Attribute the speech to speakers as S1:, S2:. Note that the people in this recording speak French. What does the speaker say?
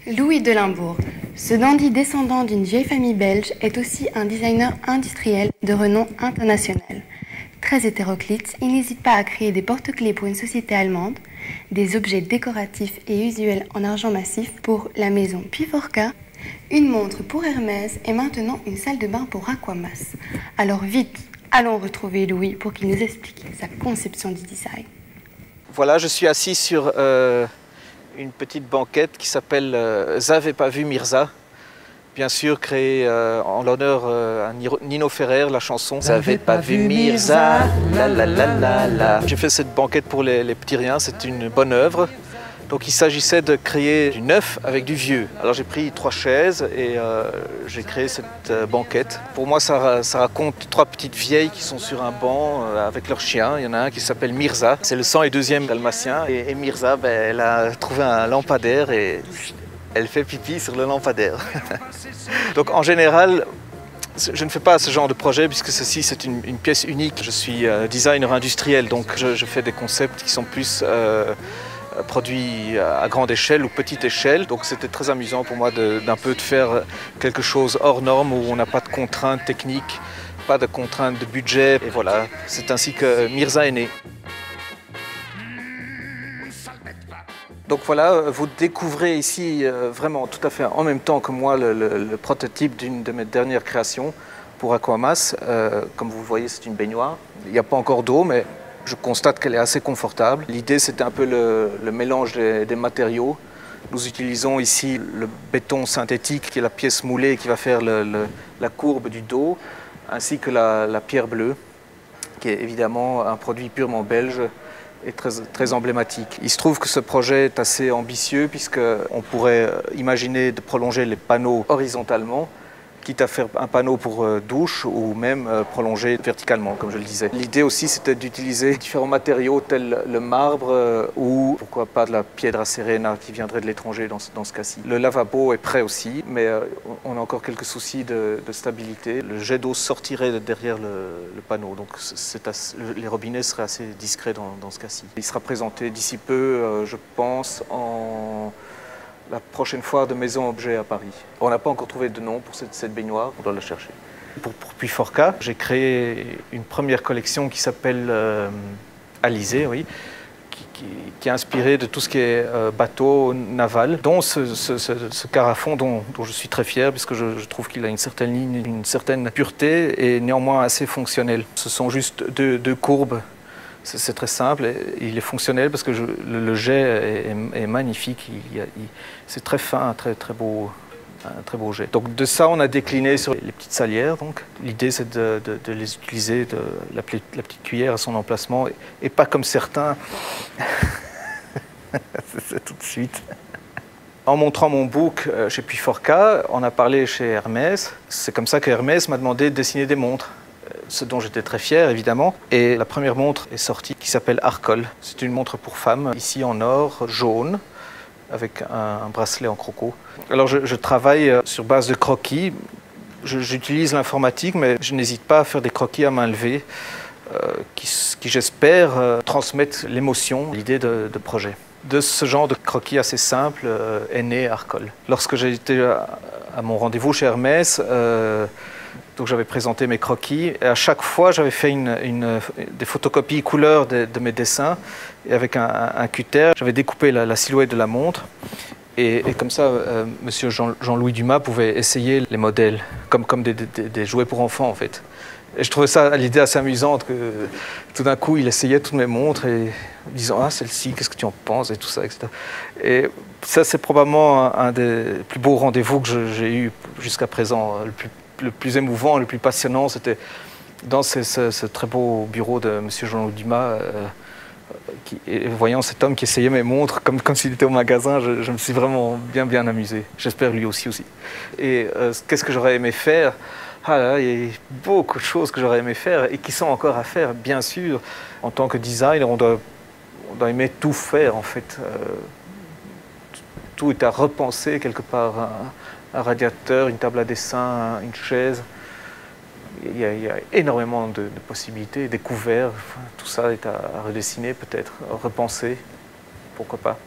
S1: Louis de Limbourg, ce dandy descendant d'une vieille famille belge, est aussi un designer industriel de renom international. Très hétéroclite, il n'hésite pas à créer des porte-clés pour une société allemande, des objets décoratifs et usuels en argent massif pour la maison Piforca, une montre pour Hermès et maintenant une salle de bain pour Aquamas. Alors vite, allons retrouver Louis pour qu'il nous explique sa conception du design.
S2: Voilà, je suis assis sur une petite banquette qui s'appelle J'avais pas vu Mirza. Bien sûr, créée en l'honneur à Nino Ferrer, la chanson J'avais pas vu Mirza, la la la la la. J'ai fait cette banquette pour les petits riens, c'est une bonne œuvre. Donc il s'agissait de créer du neuf avec du vieux. Alors j'ai pris 3 chaises et j'ai créé cette banquette. Pour moi ça raconte 3 petites vieilles qui sont sur un banc avec leur chien. Il y en a un qui s'appelle Mirza, c'est le 102e dalmatien. Et Mirza, elle a trouvé un lampadaire et elle fait pipi sur le lampadaire. Donc en général, je ne fais pas ce genre de projet puisque ceci c'est une pièce unique. Je suis designer industriel, donc je fais des concepts qui sont plus produits à grande échelle ou petite échelle. Donc c'était très amusant pour moi d'un peu de faire quelque chose hors norme où on n'a pas de contraintes techniques, pas de contraintes de budget. Et voilà, c'est ainsi que Mirza est né. Donc voilà, vous découvrez ici vraiment tout à fait en même temps que moi le prototype d'une de mes dernières créations pour Aquamas. Comme vous le voyez, c'est une baignoire. Il n'y a pas encore d'eau, mais je constate qu'elle est assez confortable. L'idée, c'était un peu le mélange des matériaux. Nous utilisons ici le béton synthétique, qui est la pièce moulée qui va faire la courbe du dos, ainsi que la pierre bleue, qui est évidemment un produit purement belge et très emblématique. Il se trouve que ce projet est assez ambitieux, puisqu'on pourrait imaginer de prolonger les panneaux horizontalement, quitte à faire un panneau pour douche ou même prolonger verticalement, comme je le disais. L'idée aussi, c'était d'utiliser différents matériaux tels le marbre ou pourquoi pas de la Piedra Serena qui viendrait de l'étranger dans ce cas-ci. Le lavabo est prêt aussi, mais on a encore quelques soucis de stabilité. Le jet d'eau sortirait de derrière le panneau, donc les robinets seraient assez discrets dans ce cas-ci. Il sera présenté d'ici peu, je pense, en la prochaine foire de Maison Objet à Paris. On n'a pas encore trouvé de nom pour cette baignoire, on doit la chercher. Pour Piforca, j'ai créé une première collection qui s'appelle Alizé, oui, qui est inspirée de tout ce qui est bateau naval, dont ce carafon dont je suis très fier, puisque je trouve qu'il a une certaine ligne, une certaine pureté et néanmoins assez fonctionnel. Ce sont juste deux courbes. C'est très simple, il est fonctionnel parce que le jet est magnifique, c'est très fin, un très beau jet. Donc de ça, on a décliné sur les petites salières. L'idée, c'est de les utiliser, la petite cuillère à son emplacement, et pas comme certains. C'est tout de suite. En montrant mon book chez Piforca, on a parlé chez Hermès. C'est comme ça que Hermès m'a demandé de dessiner des montres. Ce dont j'étais très fier, évidemment. Et la première montre est sortie qui s'appelle Arcol. C'est une montre pour femmes, ici en or, jaune, avec un bracelet en croco. Alors je travaille sur base de croquis. J'utilise l'informatique, mais je n'hésite pas à faire des croquis à main levée qui j'espère, transmettent l'émotion, l'idée de projet. De ce genre de croquis assez simple est né Arcol. Lorsque j'ai été à mon rendez-vous chez Hermès, donc j'avais présenté mes croquis et à chaque fois j'avais fait des photocopies couleur de mes dessins et avec un cutter, j'avais découpé la silhouette de la montre et comme ça monsieur Jean-Louis Dumas pouvait essayer les modèles comme des jouets pour enfants en fait. Et je trouvais ça l'idée assez amusante que tout d'un coup il essayait toutes mes montres et disant ah celle-ci qu'est-ce que tu en penses et tout ça etc. Et ça c'est probablement un des plus beaux rendez-vous que j'ai eu jusqu'à présent, le plus émouvant, le plus passionnant, c'était dans ce très beau bureau de M. Jean-Louis Dumas, voyant cet homme qui essayait mes montres comme s'il était au magasin, je me suis vraiment bien amusé. J'espère lui aussi. Et qu'est-ce que j'aurais aimé faire? Ah là, il y a beaucoup de choses que j'aurais aimé faire et qui sont encore à faire, bien sûr. En tant que designer, on doit aimer tout faire, en fait. Tout est à repenser quelque part. Un radiateur, une table à dessin, une chaise. Il y a énormément de possibilités, des couverts. Tout ça est à redessiner peut-être, à repenser. Pourquoi pas.